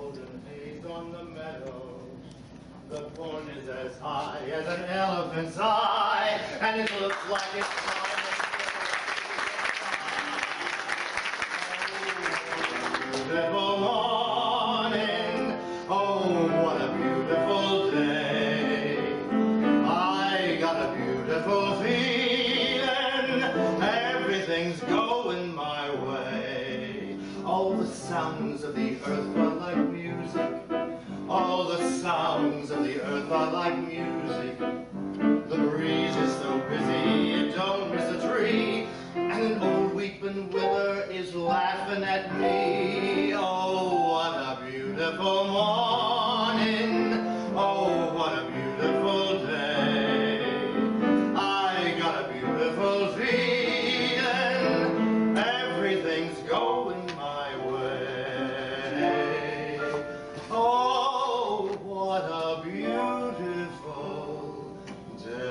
golden haze on the meadow. The corn is as high as an elephant's eye, and it looks like it's time to beautiful morning, oh, what a beautiful day. I got a beautiful feeling, everything's going my way. All the sounds of the earth are like music. All the sounds of the earth are like music. The breeze is so busy it don't miss a tree, and an old weeping willow is laughing at me. Oh, what a beautiful morning. Oh, what a beautiful day. I got a beautiful feeling, everything's going my way. Oh, what a beautiful day.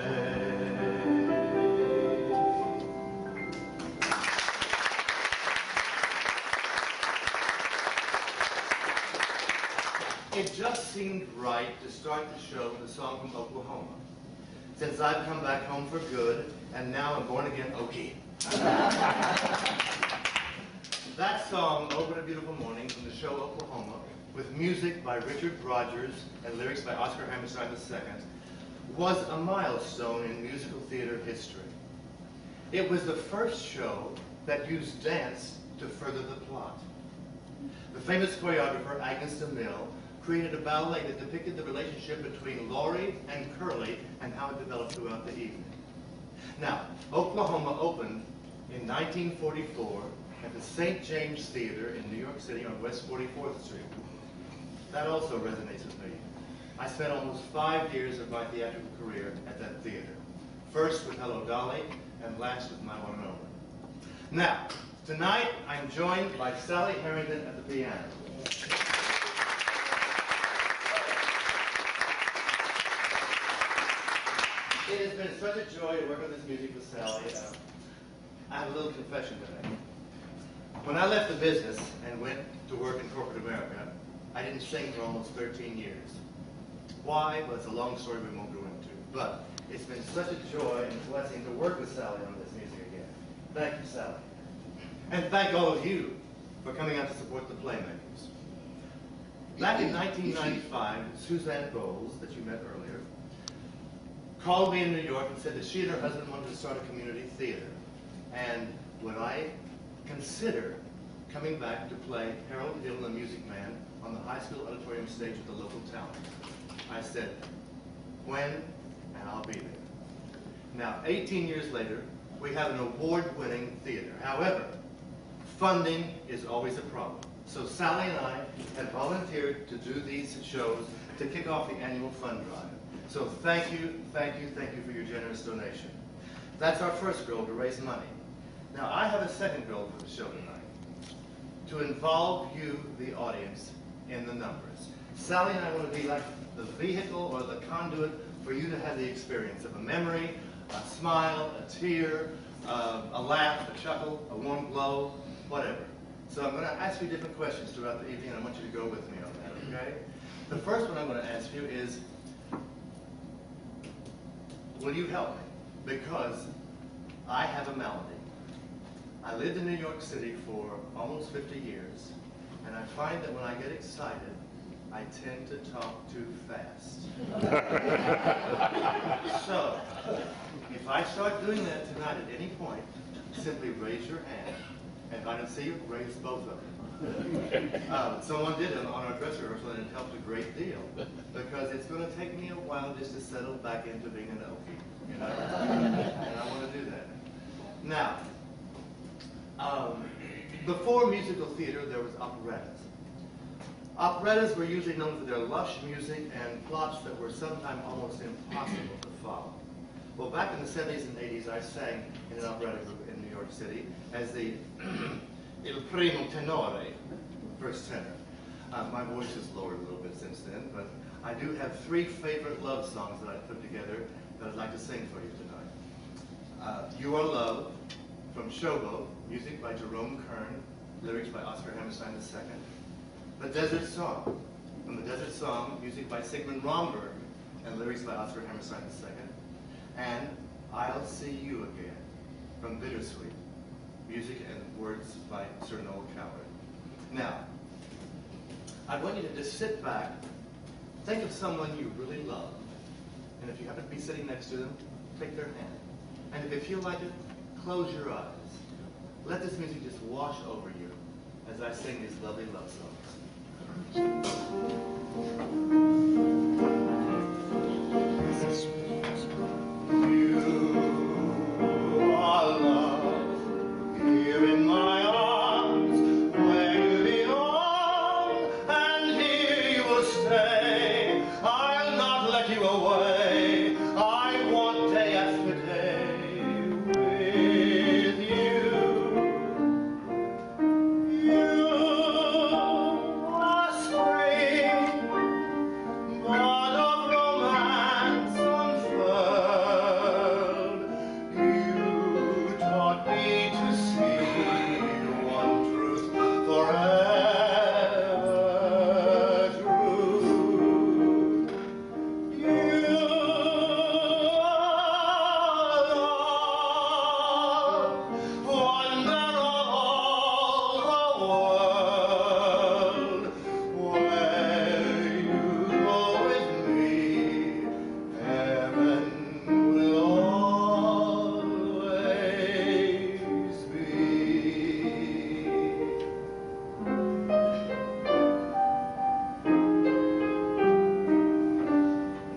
It just seemed right to start the show with a song from Oklahoma, since I've come back home for good, and now I'm born again Okie. That song, Open a Beautiful Morning, from the show Oklahoma, with music by Richard Rodgers and lyrics by Oscar Hammerstein II, was a milestone in musical theater history. It was the first show that used dance to further the plot. The famous choreographer Agnes DeMille created a ballet that depicted the relationship between Laurie and Curly and how it developed throughout the evening. Now, Oklahoma opened in 1944 at the St. James Theater in New York City on West 44th Street. That also resonates with me. I spent almost 5 years of my theatrical career at that theater. First with Hello Dolly, and last with My One and Only. Now, tonight I'm joined by Sally Harrington at the piano. It has been such a joy to work on this music with Sally. I have a little confession to make. When I left the business and went to work in corporate America, I didn't sing for almost 13 years. Why? Well, it's a long story we won't go into. But it's been such a joy and a blessing to work with Sally on this music again. Thank you, Sally. And thank all of you for coming out to support the Playmakers. Back in 1995, Suzanne Bowles, that you met earlier, called me in New York and said that she and her husband wanted to start a community theater. And would I consider coming back to play Harold Hill and the Music Man on the high school auditorium stage with the local talent? I said, when? And I'll be there. Now, 18 years later, we have an award-winning theater. However, funding is always a problem. So Sally and I have volunteered to do these shows to kick off the annual fund drive. So thank you, thank you, thank you for your generous donation. That's our first goal, to raise money. Now, I have a second goal for the show tonight, to involve you, the audience, in the numbers. Sally and I want to be like the vehicle or the conduit for you to have the experience of a memory, a smile, a tear, a laugh, a chuckle, a warm glow, whatever. So I'm going to ask you different questions throughout the evening, and I want you to go with me on that, okay? The first one I'm going to ask you is, will you help me? Because I have a malady. I lived in New York City for almost 50 years, and I find that when I get excited, I tend to talk too fast. So, if I start doing that tonight at any point, simply raise your hand, and if I don't see you, raise both of them. Someone did it on our dress rehearsal, and it helped a great deal, because it's going to take me a while just to settle back into being an Okie, you know? And I want to do that. Now, before musical theater, there was operettas. Operettas were usually known for their lush music and plots that were sometimes almost impossible to follow. Well, back in the 70s and 80s, I sang in an operetta group in New York City as the Il Primo Tenore, first tenor. My voice has lowered a little bit since then, but I do have 3 favorite love songs that I put together that I'd like to sing for you tonight. You Are Love, from Showboat, music by Jerome Kern, lyrics by Oscar Hammerstein II. A Desert Song. From The Desert Song, music by Sigmund Romberg and lyrics by Oscar Hammerstein II. And I'll See You Again from Bittersweet, music and words by Sir Noel Coward. Now, I want you to just sit back, think of someone you really love, and if you happen to be sitting next to them, take their hand. And if you feel like it, close your eyes. Let this music just wash over you as I sing these lovely love songs. You are love here in my arms, where you belong, and here you will stay. I'll not let you away. I want day after day with you. You are spring, bud of romance unfurled. You taught me to see one truth forever true. You are love, wonder of all the world. Where you go with me, heaven will always be.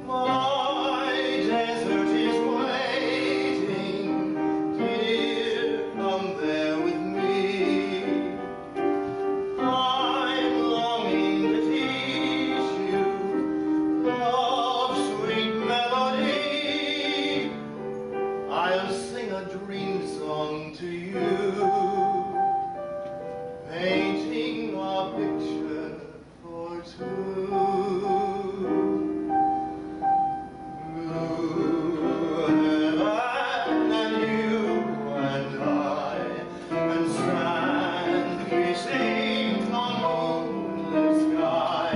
My desert is waiting, dear, come there with me. I'm longing to teach you love's sweet melody. I'll sing a dream song to you, painting a picture for two. Blue heaven and you and I, and sand kissing on moonlit sky.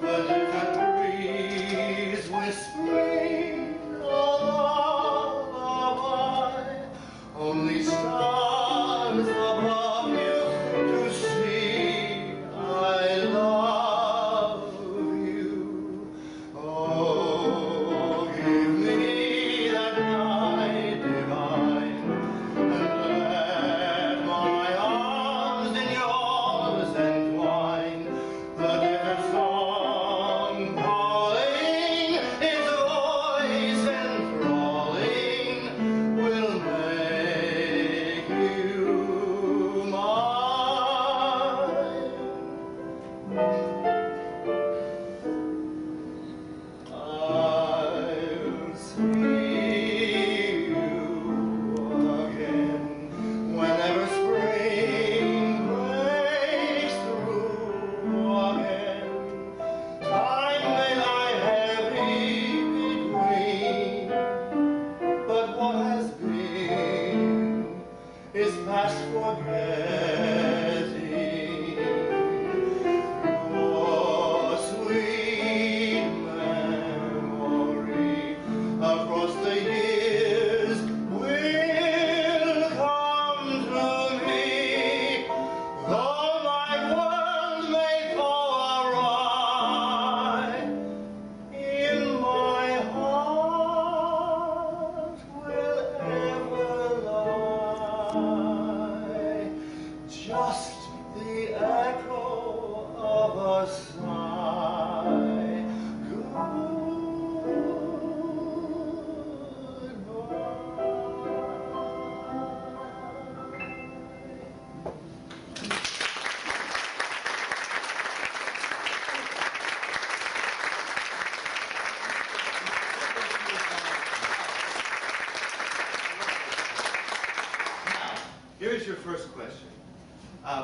The little breeze whispering of lullaby. Only stars above you to see. I love you. Oh, give me that night divine, and let my arms in yours entwine. The desert song calling, its voice enthralling, will make you mine. I'll see you again whenever spring breaks through again. Time may lie heavy between, but what has been is past forgetting. Your sweet memory across the years will come to me. Though my world may fall awry, in my heart will ever lie just the echo of a sigh. Here's your first question.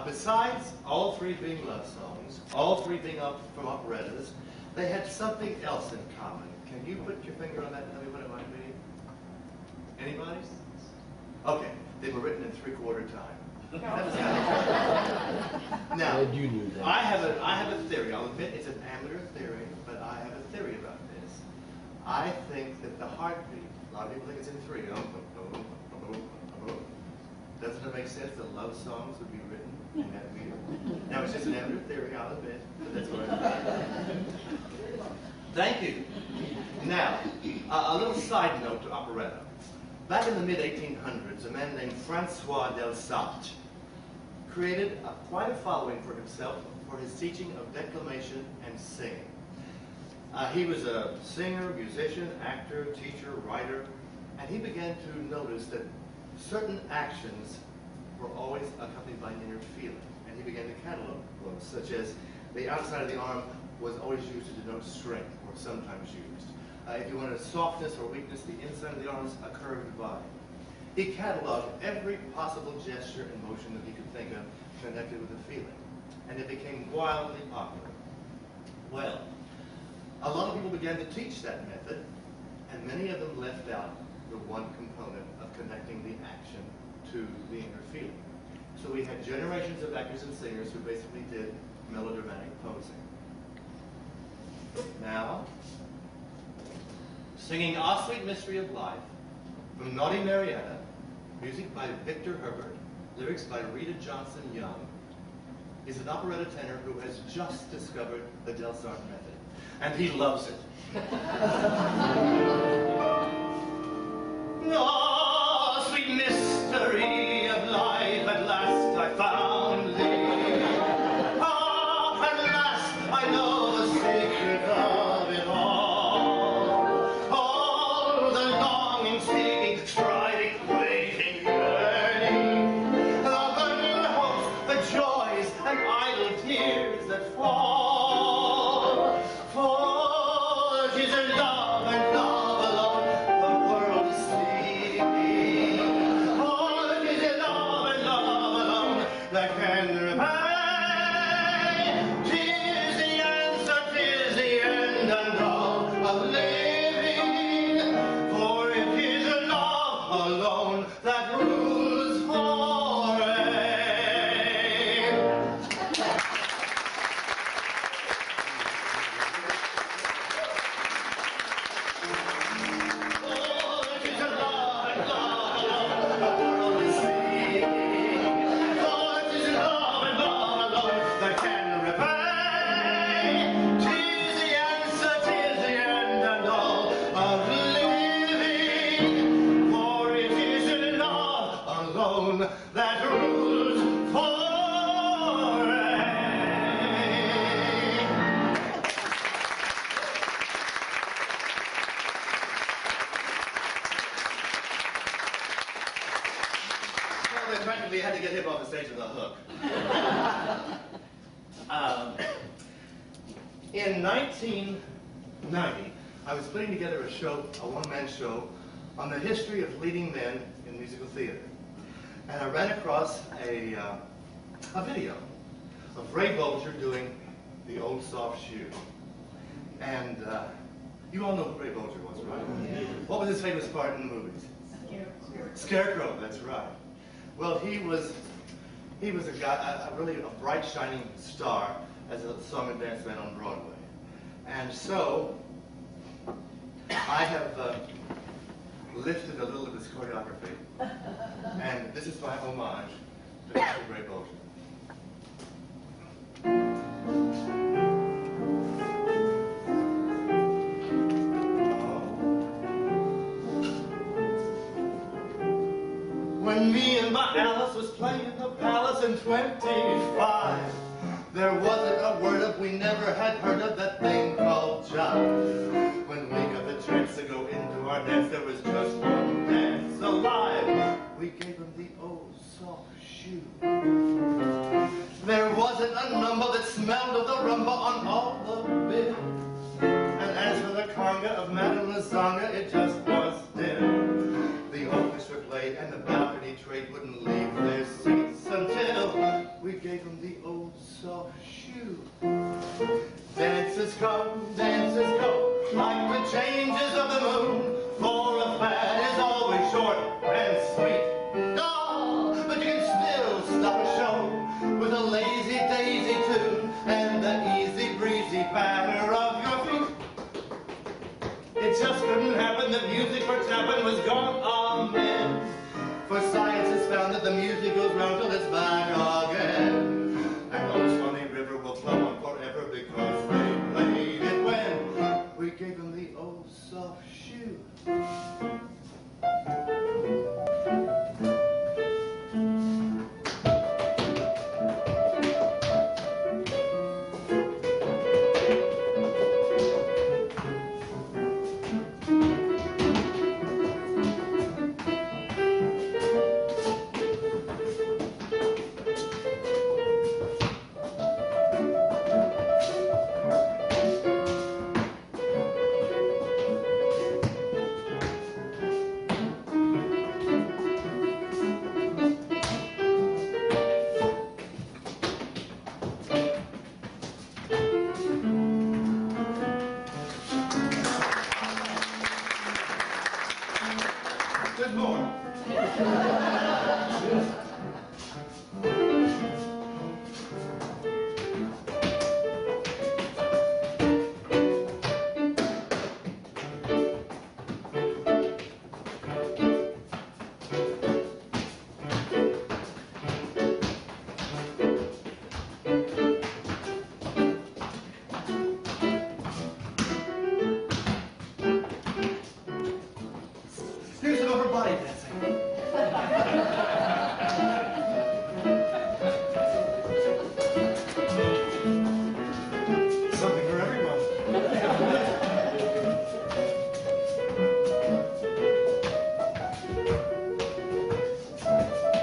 Besides all three being love songs, all three being from operettas, they had something else in common. Can you put your finger on that and tell me what it might be? Anybody? Okay, they were written in 3/4 time. That was kind of now, You knew that. I have a theory. I'll admit it's an amateur theory, but I have a theory about this. I think that the heartbeat, a lot of people think it's in three. Doesn't it make sense that love songs would be written in that meter? Now, it's just an amateur theory, I'll admit, but that's what I think. Thank you. Now, a little side note to operetta. Back in the mid-1800s, a man named Francois Delsarte created quite a following for himself for his teaching of declamation and singing. He was a singer, musician, actor, teacher, writer, and he began to notice that certain actions were always accompanied by inner feeling. And he began to catalog those, such as the outside of the arm was always used to denote strength, or sometimes used. If you wanted softness or weakness, the inside of the arm is a curved vine. He cataloged every possible gesture and motion that he could think of connected with a feeling. And it became wildly popular. Well, a lot of people began to teach that method, and many of them left out the one component of connecting the action to the inner feeling. So we had generations of actors and singers who basically did melodramatic posing. Now, singing "Ah, Sweet Mystery of Life" from Naughty Marietta, music by Victor Herbert, lyrics by Rita Johnson Young, is an operetta tenor who has just discovered the Delsarte method, and he loves it. Ah, sweet mystery of life, at last I found thee. Ah, at last I know the secret of it all. All the longing, seeking, striving, waiting, yearning, the burning hopes, the joys, and idle tears that fall. For 'tis in love and love alone the world is sleeping. For 'tis in love and love alone that can repay. 'Tis the answer, 'tis the end and all of living. For it is love alone that rules forever. Oh, it is love and love alone the world is seeking. For it is love and love alone that can repay. 'Tis the answer, 'tis the end and all of living. For it is love alone that rules forever. Well, they practically had to get him off the stage with a hook. In 1990, I was putting together a show, a one-man show, on the history of leading men in musical theater. And I ran across a video of Ray Bolger doing The Old Soft Shoe. And you all know who Ray Bolger was, right? Yeah. What was his famous part in the movies? Scarecrow, that's right. Well, he was a guy, really a bright, shining star as a song and dance man on Broadway. And so, I have lifted a little of his choreography, and this is my homage to Mr. Ray Bolger. When me and my Alice was playing the palace in 25, there wasn't a word of we never had heard of that thing called jive. When we got the chance to go into our dance, there was just one dance alive. We gave him the old soft shoe. There wasn't a number that smelled of the rumba on all the bill. And as for the conga of Madame Lasanga, it just was still. The orchestra played and the balcony trade wouldn't leave their seats until we gave them the old soft shoe. Dances come, like the changes of the moon, for a fad is always short and sweet. Oh, but you can still stop that music for tapping was gone. Amen. For science has found that the music goes round till it's back again. And Old Swanee River will flow on forever because they played it when we gave them the old soft shoe. Good morning. Here's some upper body dancing. Something for everyone.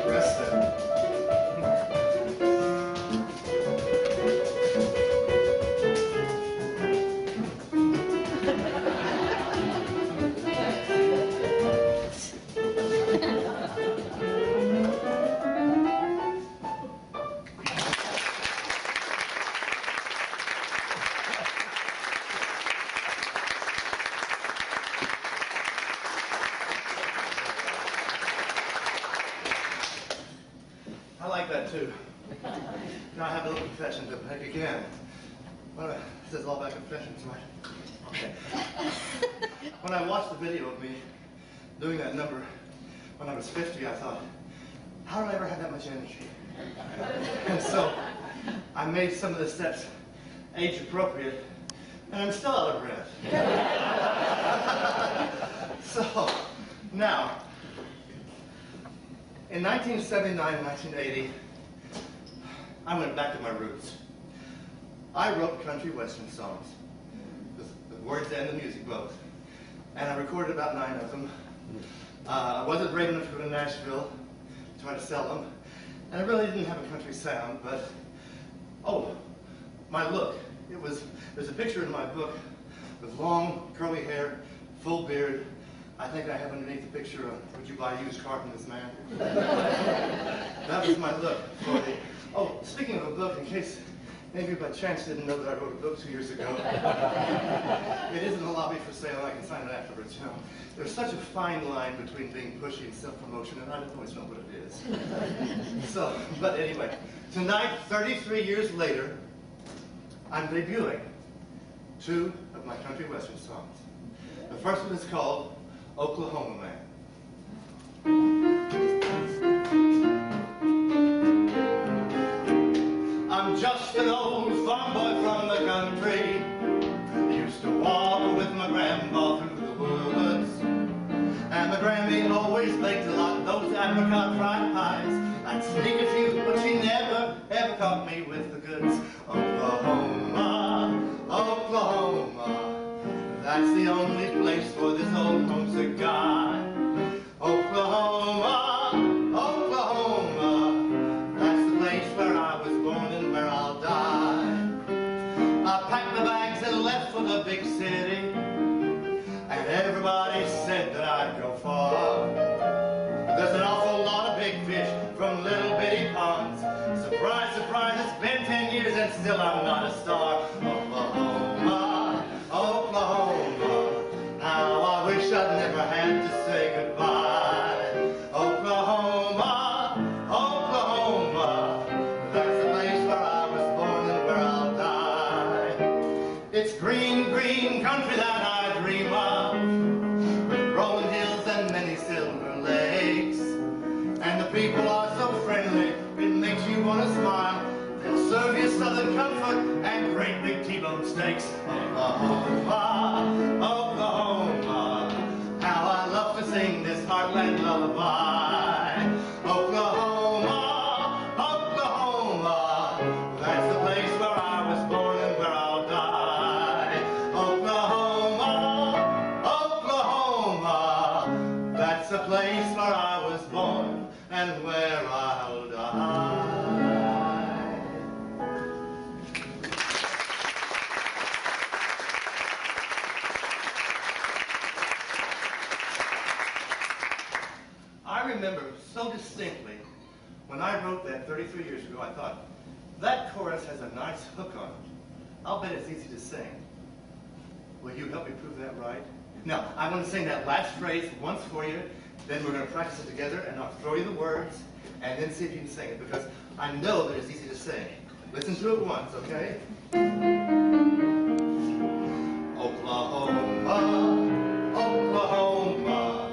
Rest there. I like that too. Now I have a little confession to make again. This is all about confessions, right? Okay. When I watched the video of me doing that number when I was 50, I thought, how did I ever have that much energy? And so I made some of the steps age appropriate, and I'm still out of breath. So now, in 1979 and 1980, I went back to my roots. I wrote country western songs, the words and the music both, and I recorded about 9 of them. I wasn't brave enough to go to Nashville to try to sell them, and I really didn't have a country sound, but, oh, my look. There's a picture in my book with long, curly hair, full beard. I think I have underneath the picture of, would you buy a used car from this man? That was my look for the, oh, speaking of a book, in case maybe by chance didn't know that I wrote a book 2 years ago. It is in the lobby for sale, I can sign it afterwards, you know. There's such a fine line between being pushy and self-promotion, and I don't always know what it is. So, but anyway, tonight, 33 years later, I'm debuting 2 of my country western songs. The first one is called Oklahoma Man. I'm just an old farm boy from the country. Used to walk with my grandpa through the woods. And my Grammy always baked a lot of those apricot fried pies. I'd sneak a few, but she never, ever caught me with the goods. Oklahoma, Oklahoma, that's the only place for this old homesick guy. Oklahoma, Oklahoma, that's the place where I was born and where I'll die. I packed my bags and left for the big city, and everybody said that I'd go far. But there's an awful lot of big fish from little bitty ponds. Surprise, surprise, it's been 10 years and still I'm not a star. Oklahoma, Oklahoma, how I wish I'd never had to say goodbye. Oklahoma, Oklahoma, that's the place where I was born and where I'll die. It's green, green country that I dream of, with and comfort and great big T-bone steaks. Oklahoma, Oklahoma, how I love to sing this heartland lullaby. Oklahoma, Oklahoma, that's the place where I was born and where I'll die. Oklahoma, Oklahoma, that's the place where I was born and where I'll die. I remember so distinctly when I wrote that 33 years ago, I thought, that chorus has a nice hook on it. I'll bet it's easy to sing. Will you help me prove that right? Now, I'm going to sing that last phrase once for you, then we're going to practice it together, and I'll throw you the words, and then see if you can sing it, because I know that it's easy to sing. Listen to it once, okay? Oklahoma, Oklahoma,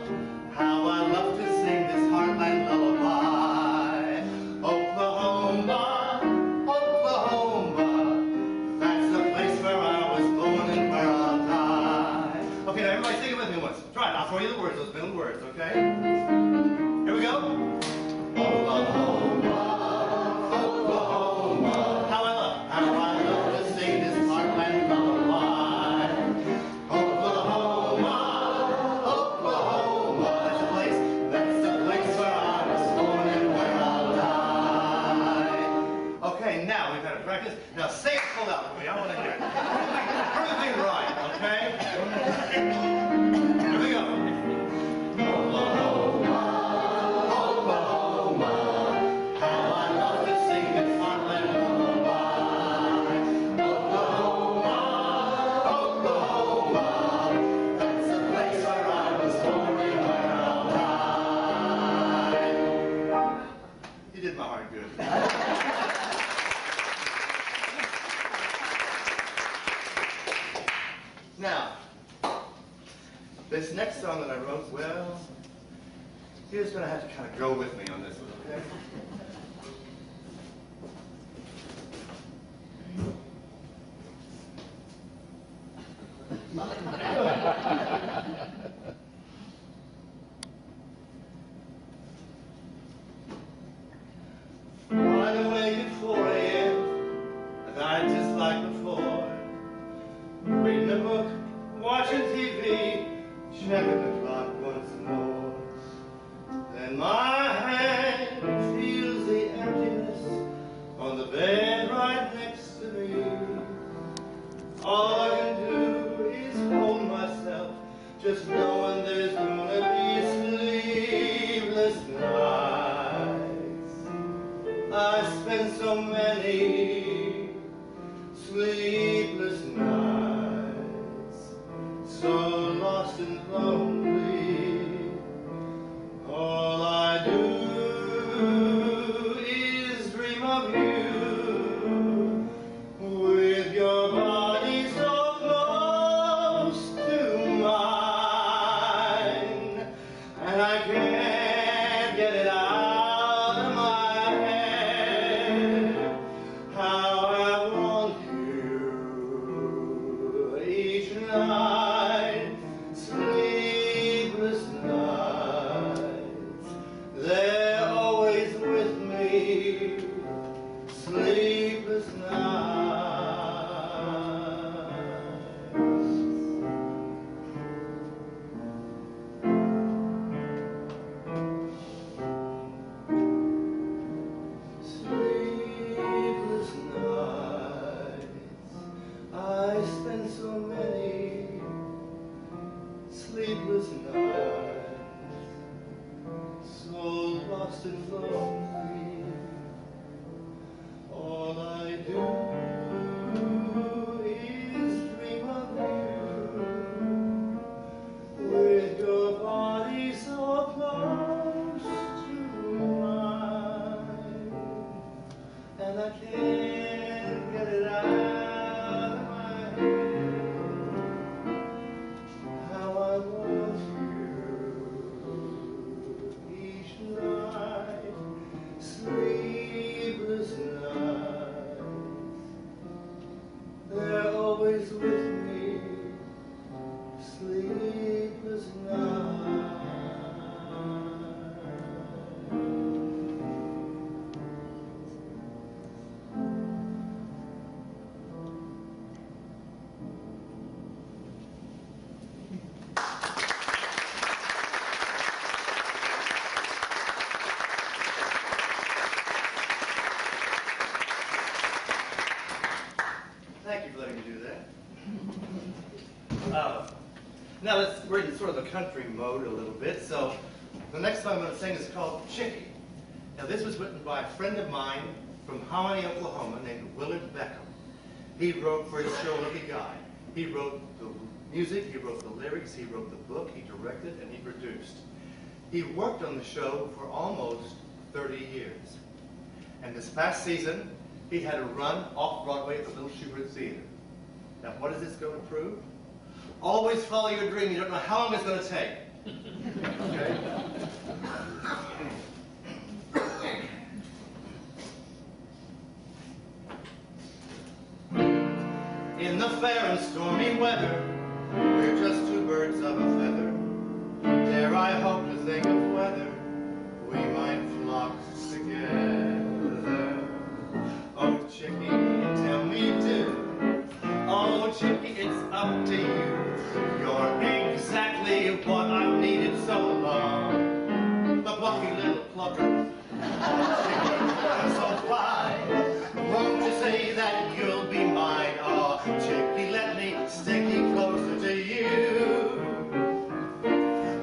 how I love to sing this heartland lullaby. Oklahoma, Oklahoma, that's the place where I was born and where I'll die. Okay, now everybody sing it with me once. Try it. I'll throw you the words, those middle words, okay? Here we go. Oklahoma, Oklahoma, how I love to sing this heartland lullaby. Oklahoma, Oklahoma, that's the place where I was born and where I'll die. Okay, now we've had a practice. Now say it full out with me. I want to hear it. Prove me right, okay? Here we go. Oklahoma, Oklahoma, how I love to sing this heartland lullaby. Oklahoma, Oklahoma, that's the place where I was born and where I'll die. You did my heart good. Now, this next song that I wrote, well, you're just going to have to kind of go with me on this one, okay? Wide awake at 4 a.m., and I just like before, reading a book, watching TV, checking the clock once more. Then my hand feels the emptiness on the bed right next to me. All I can do is hold myself, just knowing there's gonna be sleepless nights. I spend so many sleepless nights, so lost and lonely. All I do is dream of you, with your body so close to mine, and I can't get it out of my head, how I want you each night. Sleepless nights, they're always with me. Sleepless nights. Sleepless nights, I spend so many sleepless nights, so lost and lonely. All I do is dream of you, with your body so close to mine, and I can't get it out of my head, how I want you each night. Now we're in sort of a country mode a little bit, so the next song I'm going to sing is called Chickie. Now this was written by a friend of mine from Hominy, Oklahoma, named Willard Beckham. He wrote for his show Lucky Guy. He wrote the music, he wrote the lyrics, he wrote the book, he directed, and he produced. He worked on the show for almost 30 years. And this past season, he had a run off-Broadway at the Little Shubert Theater. Now, what is this going to prove? Always follow your dream. You don't know how long it's going to take. Okay? In the fair and stormy weather, we're just two birds of a feather. Dare I hope to think of whether we might flock together. Oh, Chickie, tell me do. Oh, Chickie, it's up to you. You're exactly what I've needed so long. The plucky little plucker. Oh, Chickie, I'm so fine. Won't you say that you'll be mine? Oh, Chickie, let me stick you closer to you.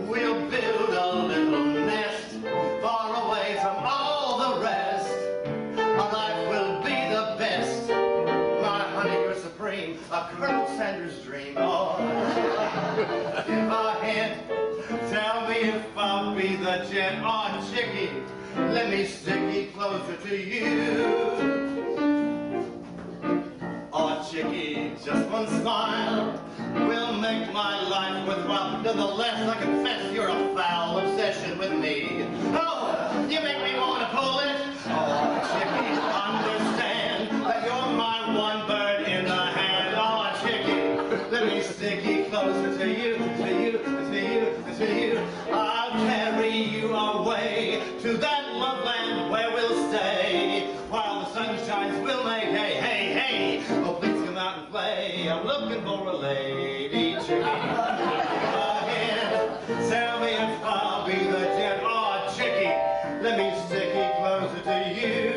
We'll build a little nest far away from all the rest. Our life will be the best. My honey, you're supreme, a Colonel Sanders dream. Oh, give a hint, tell me if I'll be the gent. Oh, Chickie, let me stick you closer to you. Oh, Chickie, just one smile will make my life worthwhile. Nonetheless, I confess you're a foul obsession with me. Oh, you make me want to pull it. Oh, Chickie, understand that you're my one bird in the hand. Oh, Chickie, let me stick you closer to you, to you, to you, to you. I'll carry you away to that love land where we'll stay. While the sun shines, we'll make hay, hay, hay. Oh, please come out and play. I'm looking for a lady, Chickie. Go ahead, tell me if I'll be the gent. Oh, Chickie, let me stick you closer to you.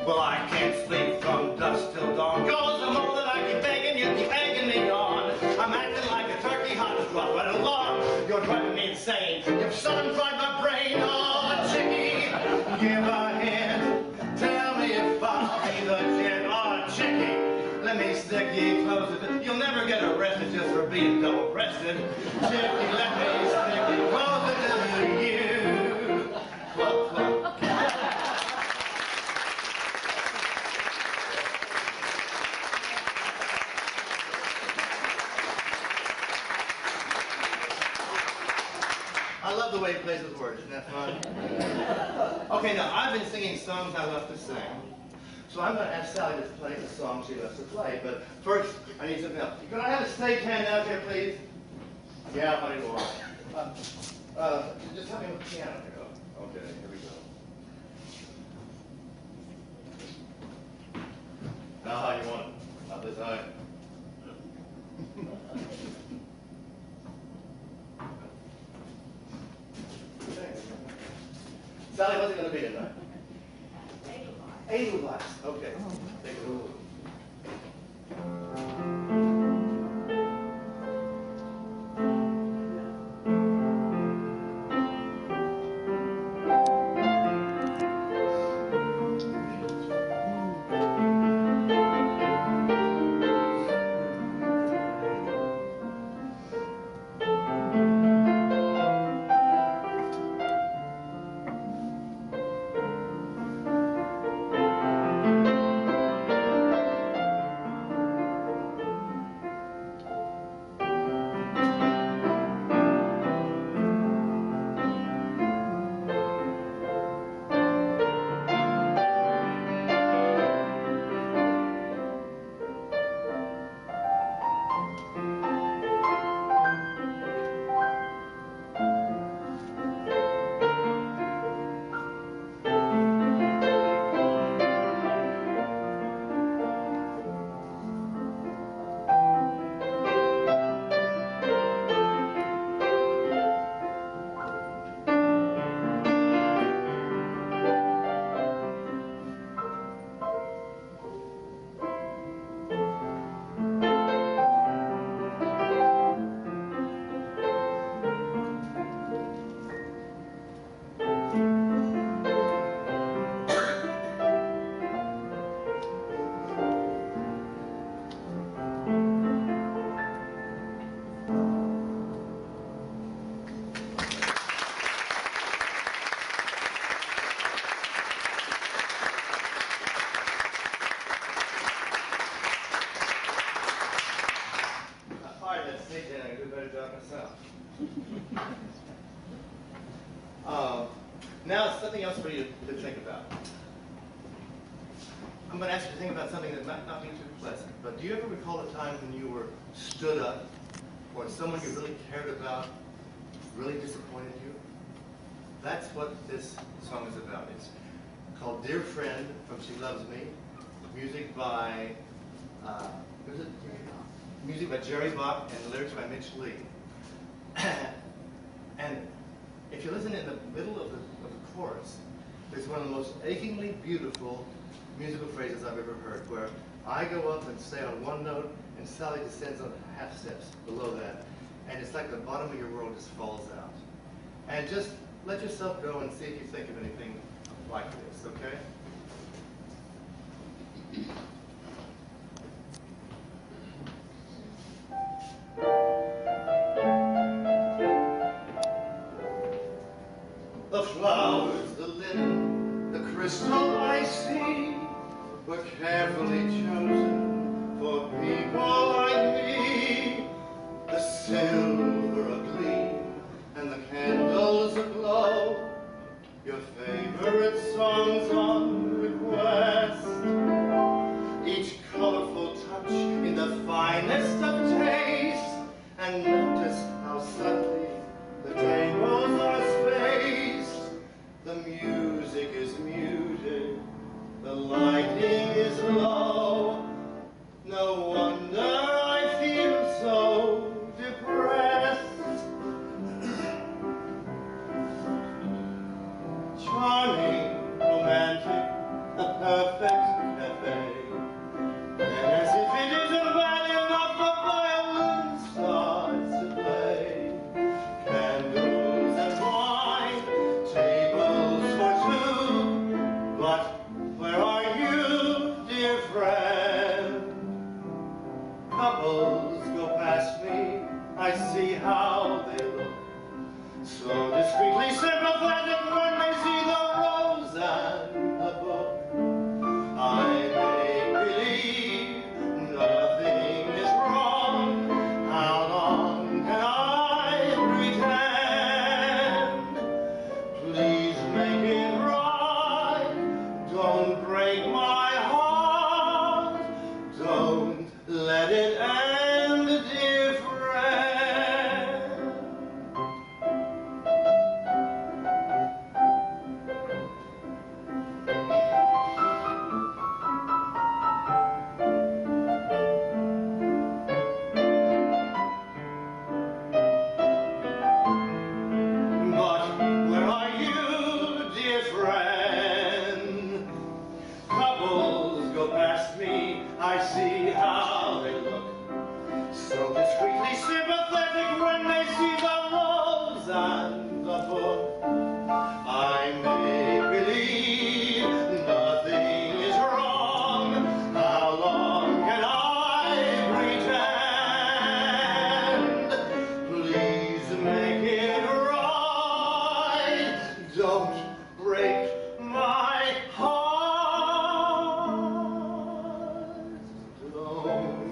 Well, I can't sleep from dusk till dawn, 'cause the more that I keep begging, you keep egging me on. I'm acting like a turkey hot drop right along. You're driving me insane. You've sun-fried my brain. Oh, Chickie, give a hint. Tell me if I'll be the gent. Oh, Chickie, let me stick you closer to... You'll never get arrested just for being double-breasted. Chickie, let me stick you closer to you. Cluck, cluck. I love the way he plays with words. Isn't that fun? Okay, now I've been singing songs I love to sing. So I'm going to ask Sally to play the song she loves to play. But first, I need something else. Can I have a stagehand out here, please? Yeah, honey, go on. Just help me with the piano. Here. Okay, here we go. Now how you want it? Not this high. Sally, what's it going to be tonight? Edelweiss. Okay. Take it over. Hey, Dan, I can do a better job myself. Now, something else for you to think about. I'm going to ask you to think about something that might not be too pleasant, but do you ever recall a time when you were stood up or someone you really cared about really disappointed you? That's what this song is about. It's called Dear Friend from She Loves Me. Music by, Jerry Bach and lyrics by Mitch Lee. And if you listen in the middle of the chorus, there's one of the most achingly beautiful musical phrases I've ever heard, where I go up and stay on one note, and Sally descends on half steps below that, and it's like the bottom of your world just falls out. And just let yourself go and see if you think of anything like this, okay? The flowers, the linen, the crystal I see were carefully chosen for people like me. The silver agleam and the candles aglow, your favorite songs on request. Each colorful touch in the finest of taste, and notice how subtly the tables are spaced. The music is muted, the lighting is low. No wonder I feel so depressed. Charming, romantic, a perfect cafe. And as if it isn't bad enough, the violin starts to play. Candles and wine, tables for two. But where are you, dear friend? Couples go past me, I see how they look. So discreetly sympathetic when they see the rose and the book. I make believe nothing is wrong. How long can I pretend? Please make it right. Don't break my heart. Don't let it end, dear friend. But where are you, dear friend? Couples go past me, I see how they look. So discreetly sympathetic when they see the rose and the book. I make believe nothing is wrong. How long can I pretend? Please make it right. Don't break my heart. Don't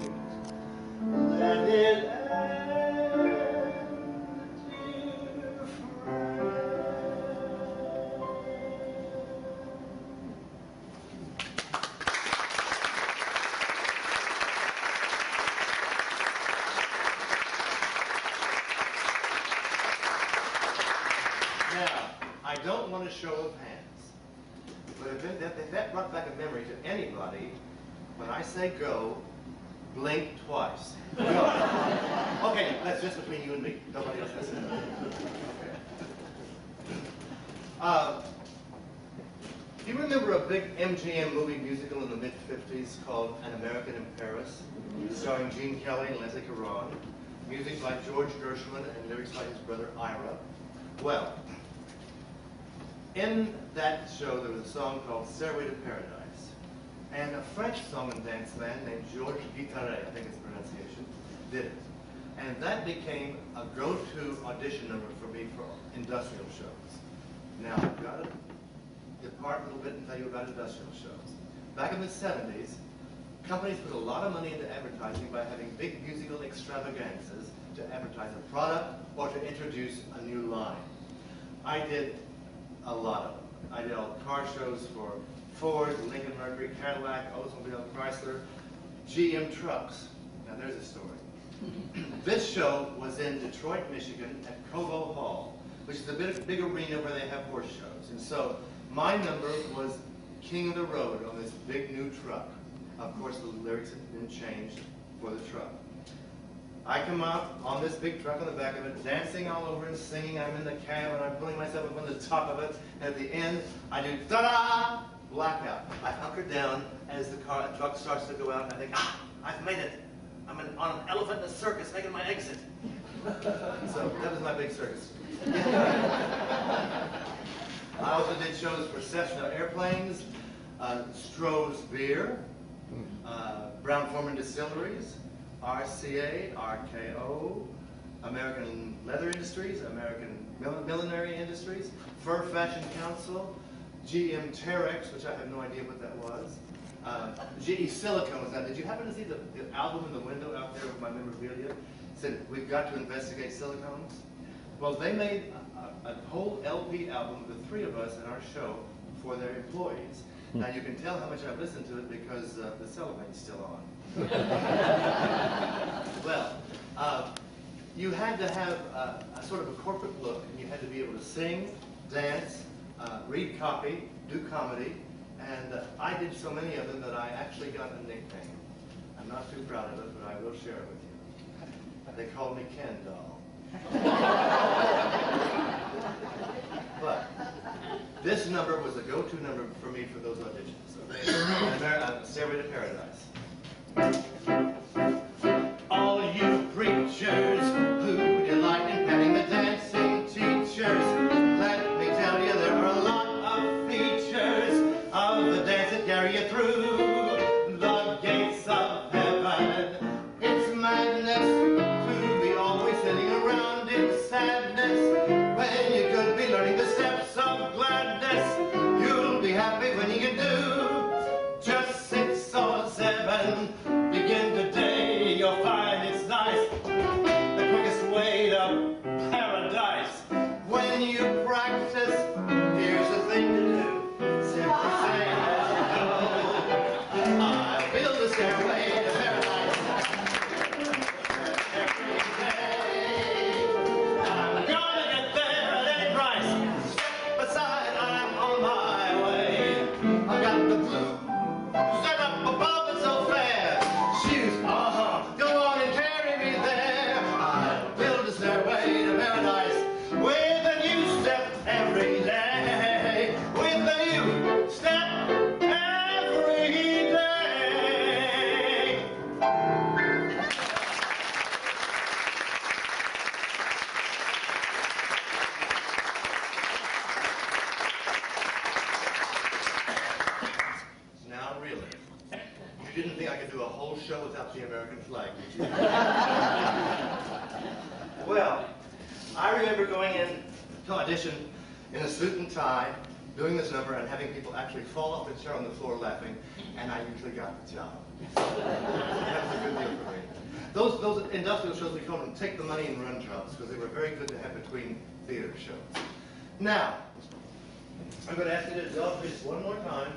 let it end, dear friend. Now, I don't want a show of hands, but if that brought back a memory to anybody, when I say go, blink twice. Go. Okay, that's just between you and me. Nobody else has to know. Do you remember a big MGM movie musical in the mid-50s called An American in Paris, starring Gene Kelly and Leslie Caron, music by George Gershwin and lyrics by his brother Ira? Well, in that show there was a song called Stairway to Paradise, and a French song and dance band named Georges Guittaret, I think it's the pronunciation, did it. And that became a go-to audition number for me for industrial shows. Now, I've got to depart a little bit and tell you about industrial shows. Back in the 70s, Companies put a lot of money into advertising by having big musical extravaganzas to advertise a product or to introduce a new line. I did a lot of them. I did all the car shows for Ford, Lincoln Mercury, Cadillac, Oldsmobile, Chrysler, GM trucks. Now there's a story. This show was in Detroit, Michigan at Cobo Hall, which is a big arena where they have horse shows. And so my number was King of the Road on this big new truck. Of course, the lyrics had been changed for the truck. I come out on this big truck on the back of it, dancing all over and singing. I'm in the cab and I'm pulling myself up on the top of it. And at the end, I do ta-da! Blackout. I hunker down as the truck starts to go out, and I think, ah, I've made it. I'm on an elephant in a circus making my exit. So that was my big circus. I also did shows for Cessna Airplanes, Stroh's Beer, Brown-Forman Distilleries, RCA, RKO, American Leather Industries, American Millinery Industries, Fur Fashion Council, GM Terex, which I have no idea what that was. GE Silicone was that. Did you happen to see the album in the window out there with my memorabilia? It said, we've got to investigate silicones. Well, they made a whole LP album with the three of us in our show for their employees. Now you can tell how much I've listened to it because the cellophane's still on. Well, you had to have a sort of a corporate look, and you had to be able to sing, dance, read copy, do comedy, and I did so many of them that I actually got a nickname. I'm not too proud of it, but I will share it with you. They called me Ken Doll. But this number was a go-to number for me for those auditions. Stairway to Paradise. All you preachers who delight in petting the dancing teachers, let me tell you there are a lot of features of the dance that carry you through the gates of heaven. It's madness to be always sitting around in sadness when you could be learning the steps of gladness. You'll be happy when you do just 6 or 7. Begin today, you'll find it's nice. The quickest way to paradise. When you practice, here's the thing to do. Simply say as you go, I'll build a stairway to paradise. Every day, I'm gonna get there at any price. Step aside, I'm on my way. I've got the blue set up above and so fair. Shoes, go on and carry me there. I'll build a stairway to paradise with a new step every day. With a new step every day. Now really, you didn't think I could do a whole show without the American flag, did you? Well, I remember going in to audition in a suit and tie, doing this number, and having people actually fall off the chair on the floor laughing, and I usually got the job. That was a good deal for me. Those industrial shows, we called them take the money and run jobs, because they were very good to have between theater shows. Now, I'm going to ask you to indulge me just one more time,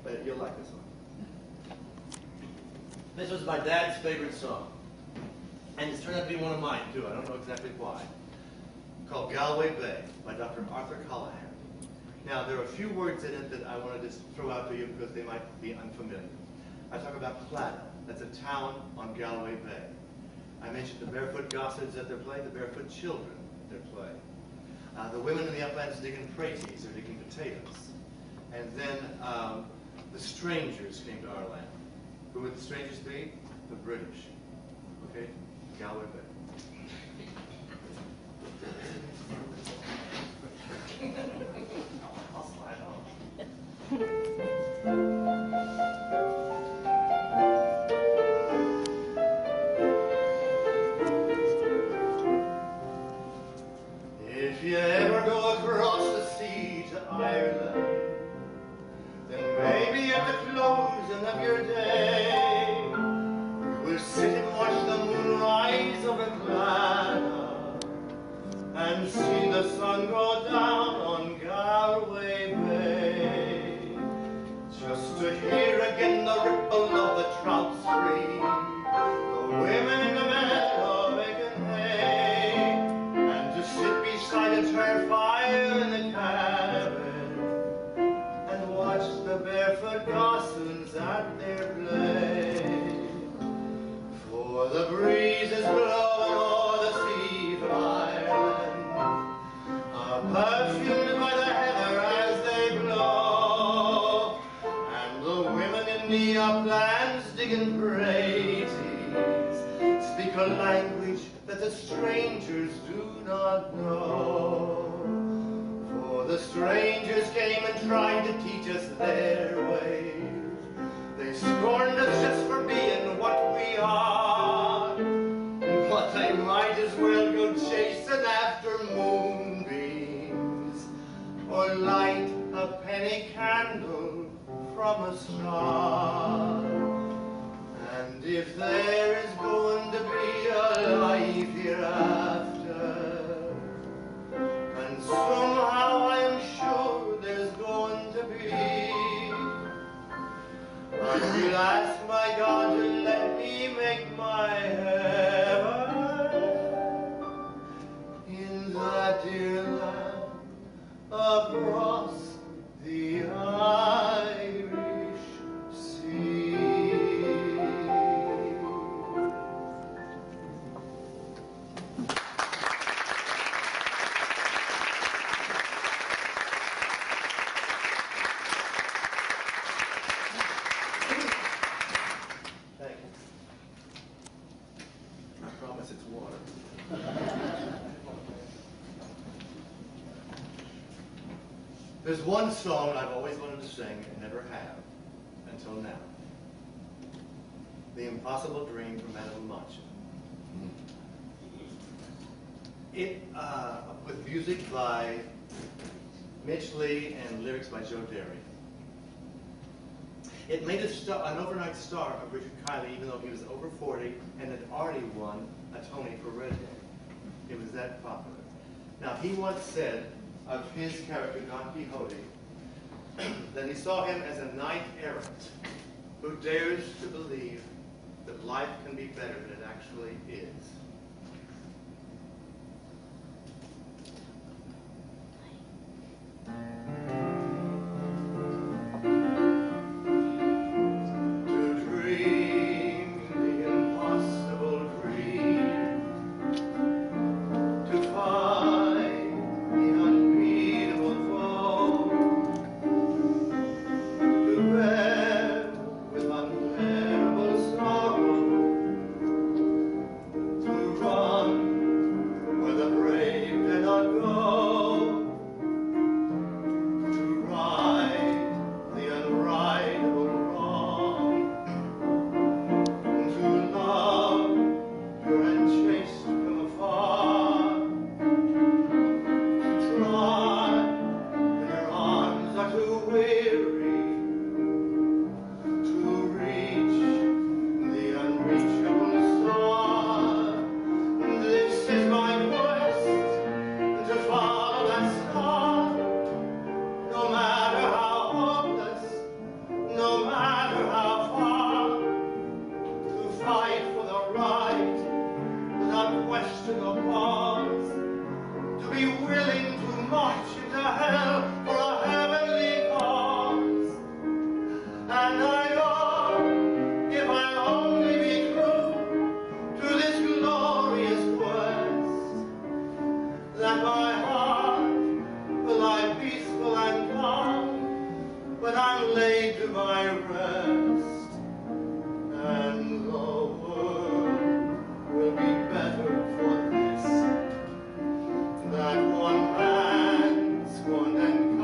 but you'll like this one. This was my dad's favorite song, and it's turned out to be one of mine, too. I don't know exactly why. Called Galway Bay by Dr. Arthur Callahan. Now, there are a few words in it that I want to just throw out to you because they might be unfamiliar. I talk about Plata. That's a town on Galway Bay. I mentioned the barefoot gossips at their play, the barefoot children at their play. The women in the uplands digging praties or digging potatoes. And then the strangers came to our land. Who would the strangers be? The British. Okay? Galway Bay. I'll slide on. If you ever go across the sea to Ireland, then maybe at the closing of your day, We'll sit and watch the moon rise over Clara and see the sun go down on Galway Bay, just to hear again the ripple of the trout stream, the women in the meadow making hay, and to sit beside a turf fire in the cabin and watch the barefoot gossains at their play. For the breeze is blowing o'er the sea from Ireland, perfumed by the heather as they blow, and the women in the uplands digging praties speak a language that the strangers do not know. For the strangers came and tried to teach us their ways. They scorned us just for being what we are, but they might as well go chasing after moonbeams or light a penny candle from a star. And if there is going to be a life hereafter, and somehow I am sure there's going to be, I will ask my God to let me make my heaven in that dear land across the Irish Sea. Thank you. I promise it's water. There's one song I've always wanted to sing and never have until now. The Impossible Dream from Madeline Munch. It, with music by Mitch Lee and lyrics by Joe Derry. It made an overnight star of Richard Kiley, even though he was over 40 and had already won a Tony for Redhead. It was that popular. Now, he once said of his character, Don Quixote, that he saw him as a knight-errant who dares to believe that life can be better than it actually is. That one man's one and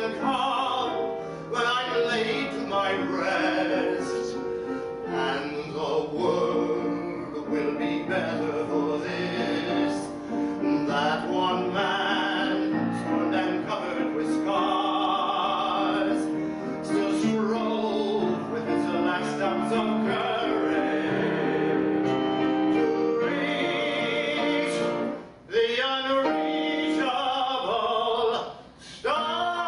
and calm when I'm laid to my rest, and the world will be better for this. That one man, torn and covered with scars, still strove with his last ounce of courage to reach the unreachable stars.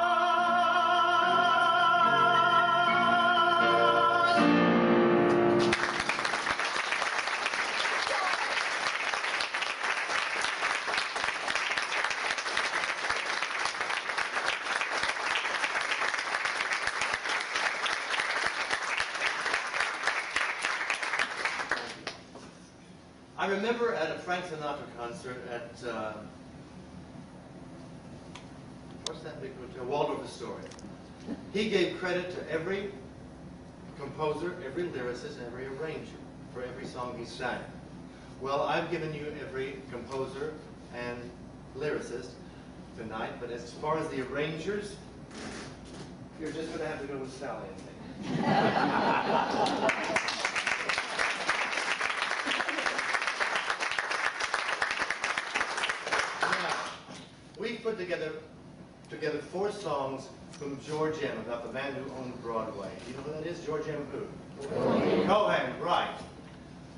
I remember at a Frank Sinatra concert at, what's that big hotel? Waldorf Astoria. He gave credit to every composer, every lyricist, every arranger for every song he sang. Well, I've given you every composer and lyricist tonight, but as far as the arrangers, you're just going to have to go with Sally and me. We put together 4 songs from George M. about the man who owned Broadway. Do you know who that is? George M. who? Cohan, right.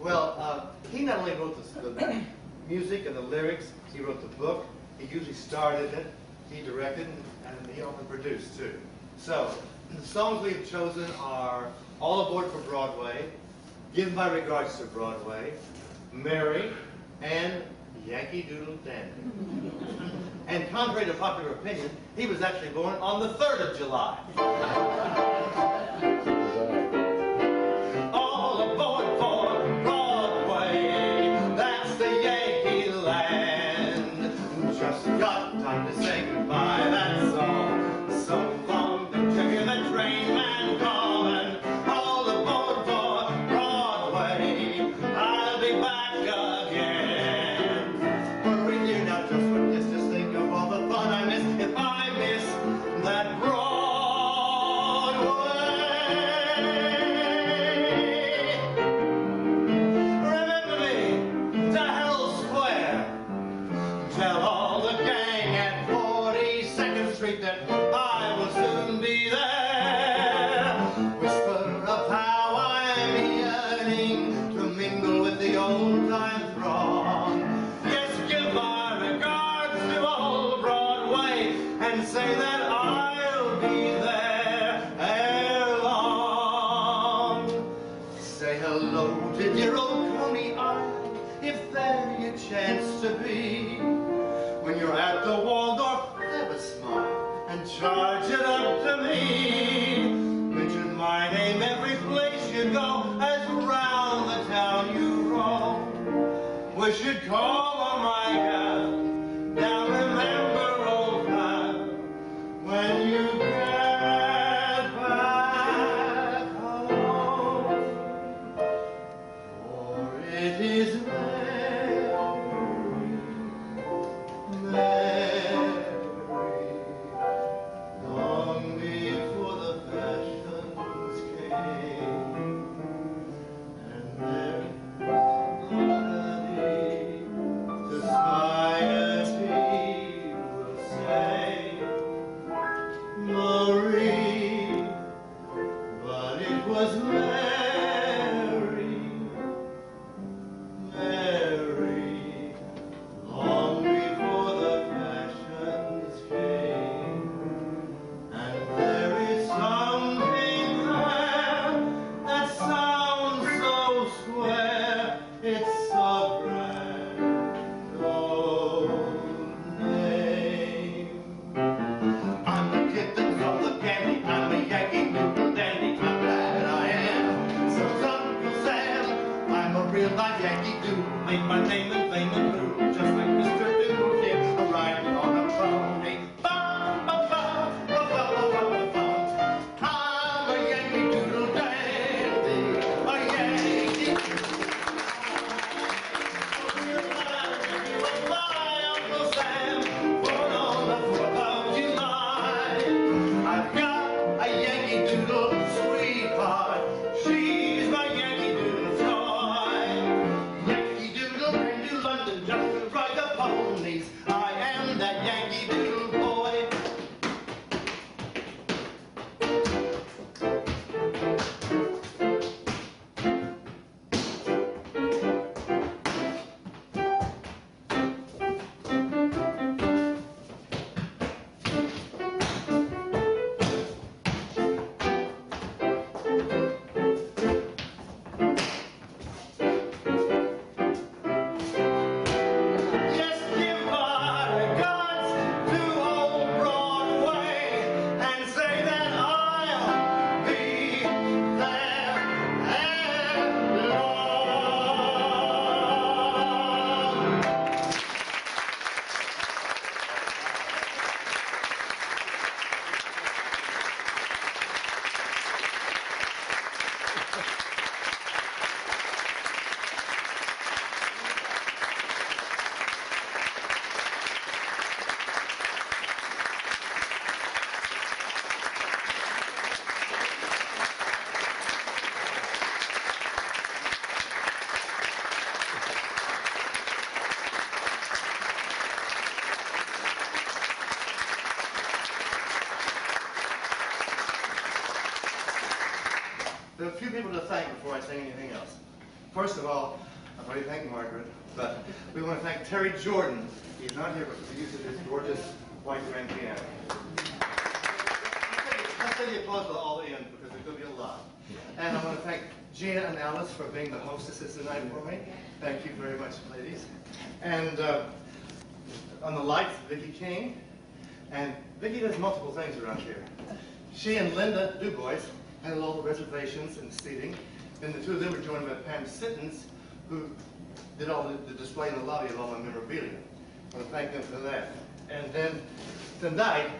Well, he not only wrote the music and the lyrics, he wrote the book. He usually starred in it. He directed, and he often produced, too. So, the songs we've chosen are All Aboard for Broadway, Give My Regards to Broadway, Mary, and Yankee Doodle Dandy. And contrary to popular opinion, he was actually born on the 3rd of July. All aboard for Broadway, that's the Yankee land. Just got time to say goodbye, that's all. So long to hear the train man calling. All aboard for Broadway, I'll be back again. But we do not just what just think of all the fun I miss if I miss that Broadway. Remember me to Herald Square. Tell all the gang at 42nd Street that I will soon be there. Whisper of how I'm yearning to mingle with the old time throng. Yes, give my regards to old Broadway and say that I'll be there ere long. Say hello to dear old Coney Island, if there you chance to be. When you're at the Waldorf, have a smile and charge it up to me. Mention my name every place you go, as round the town you roam. We should call on my gal. Now remember, old pal, when you get back home, for it is Mary, long before the fashions came, and there society will say, Marie, but it was Mary, Mary, long before the fashions came. And there is something there that sounds so square, it's a grand old name. I'm the kid that from the There are a few people to thank before I say anything else. First of all, I've already thanked Margaret, but we want to thank Terry Jordan. He's not here, but for the use of this gorgeous white grand piano. Let's say the applause will all end because there's going to be a lot. And I want to thank Gina and Alice for being the hostesses tonight for me. Thank you very much, ladies. And on the lights, Vicki King. And Vicki does multiple things around here. She and Linda Dubois handled all the reservations and seating. And the two of them were joined by Pam Sittons, who did all the display in the lobby of all my memorabilia. I want to thank them for that. And then tonight,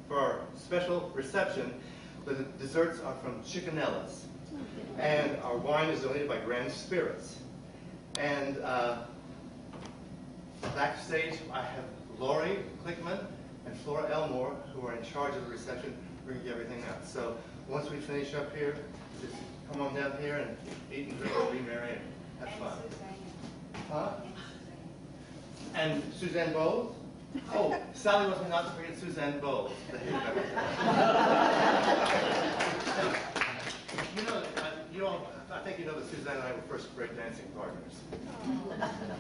for our special reception, the desserts are from Chickanella's. And our wine is donated by Grand Spirits. And backstage, I have Lori Klickman and Flora Elmore, who are in charge of the reception, bringing everything out. So once we finish up here, just come on down here and eat and drink and be merry and have fun. Huh? And Suzanne Bowles? Oh, Sally wants me not to forget Suzanne Bowles, the head You know, I think you know that Suzanne and I were first breakdancing partners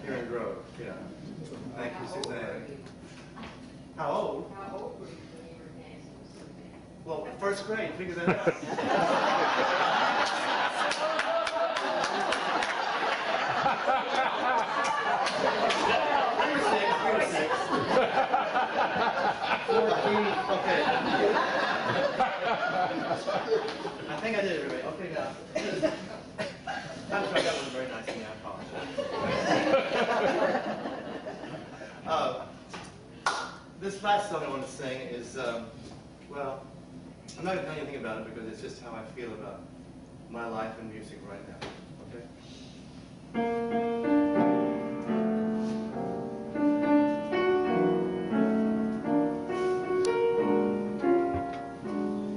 here in Grove. Yeah. Thank you, Suzanne. How old? How old were you when you were dancing? Well, first grade, figure that out. We were six. 14, okay. I think I did it right. Okay, now. I'm sorry, that wasn't very nice of me. I apologize. This last song I want to sing is, well, I'm not going to tell you anything about it because it's just how I feel about my life and music right now, okay?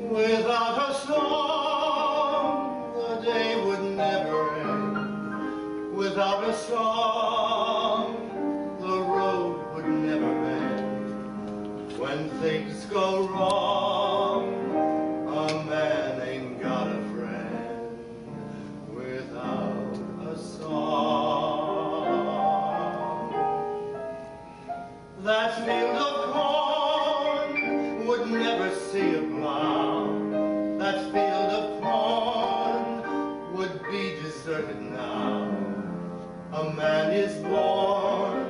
Without a song, the day would never end. Without a song, the road would never end. When things go wrong, a man ain't got a friend without a song. That field of corn would never see a plow. That field of corn would be deserted now. A man is born,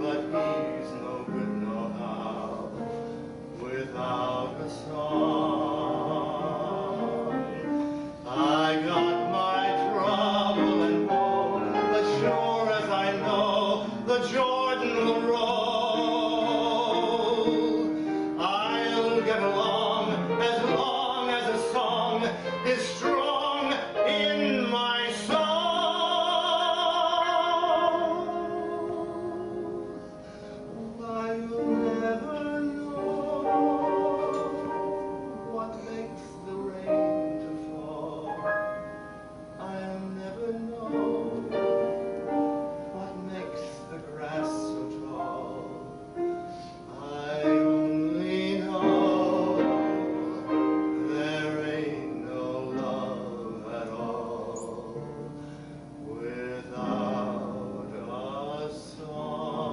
but he's no good no how without a song. I got my trouble and woe, but sure as I know the Jordan will roll, I'll get along as a song is strong in my soul. I'll never know what makes the rain to fall. I'll never know what makes the grass so tall. I only know there ain't no love at all without a song.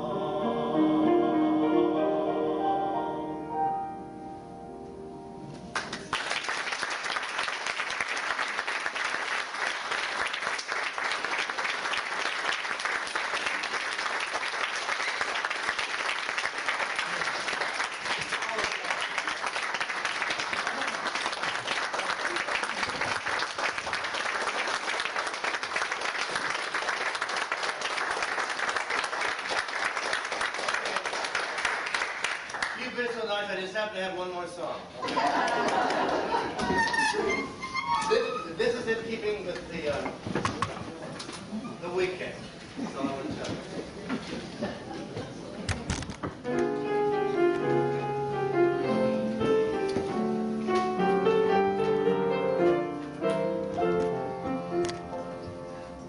You've been so nice, I just happen to have one more song. This is in keeping with the weekend. That's all I want to tell you.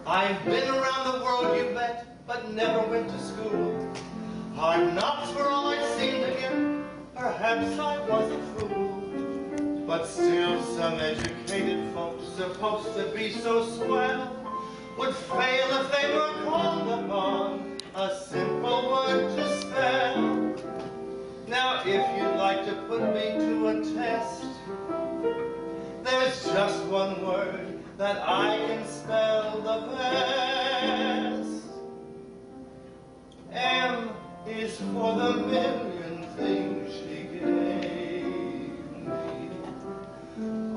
I've been around the world, you bet, but never went to school. Hard knocks were all I'd seen to get. Perhaps I was a fool, but But still some educated folks supposed to be so swell would fail if they were called upon a simple word to spell. Now if you'd like to put me to a test, there's just one word that I can spell the best. M is for the million things she gave me.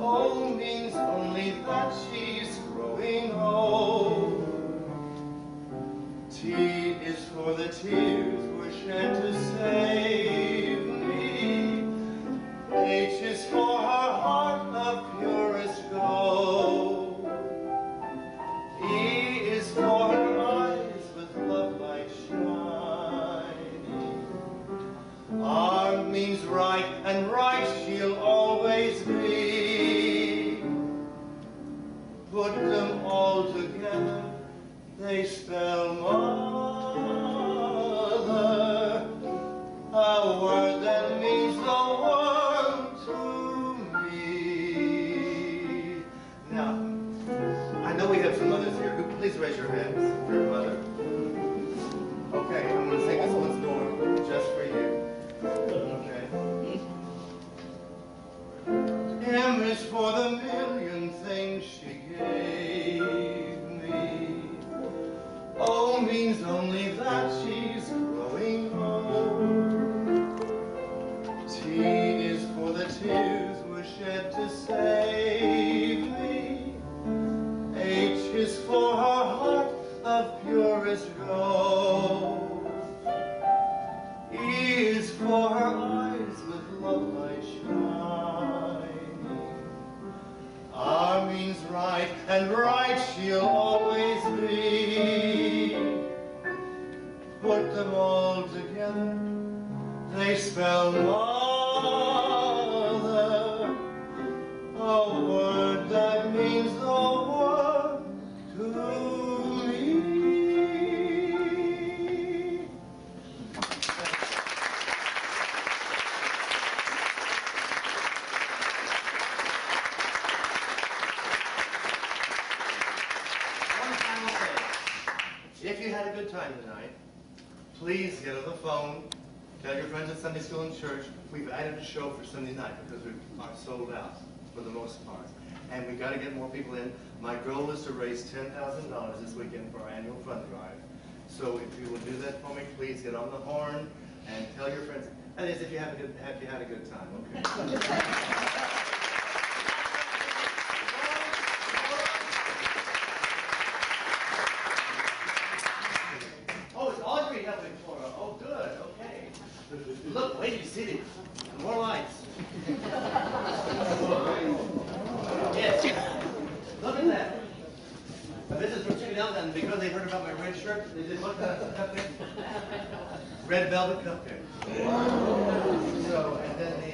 O means only that she's growing old. T is for the tears were shed to save me. H is for her heart of purest gold. E is for her eyes with love light shining. R means right, and right she'll always be. Put them all together, they spell mother, a word that means the world to me. Now, I know we have some mothers here. Please raise your hands for your mother. Okay, I'm going to sing this one's going just for you. Okay. M is for the million things she gave me. O means only that she's growing old. T is for the tears were shed to save me. H is for her heart of purest gold. E is for her eyes with love light shining. R means right, and right she'll always be. Put them all together, they spell mother, a word that means the world to me. One final thing. If you had a good time tonight, please get on the phone, tell your friends at Sunday school and church, we've added a show for Sunday night because we are sold out for the most part. And we got to get more people in. My goal is to raise $10,000 this weekend for our annual fund drive. So if you will do that for me, please get on the horn and tell your friends. That is, if you had a good time, okay? Oh, it's Audrey helping Flora. Oh, good. Okay. Look, wait, you see it. More lights. Yes. Look at that. This is from Chicken Elk, and because they heard about my red shirt, they did what kind of cupcake? Red velvet cupcake. So, and then the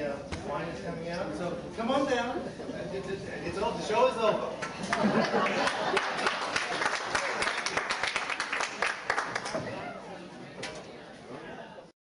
wine is coming out. So, come on down. The show is over.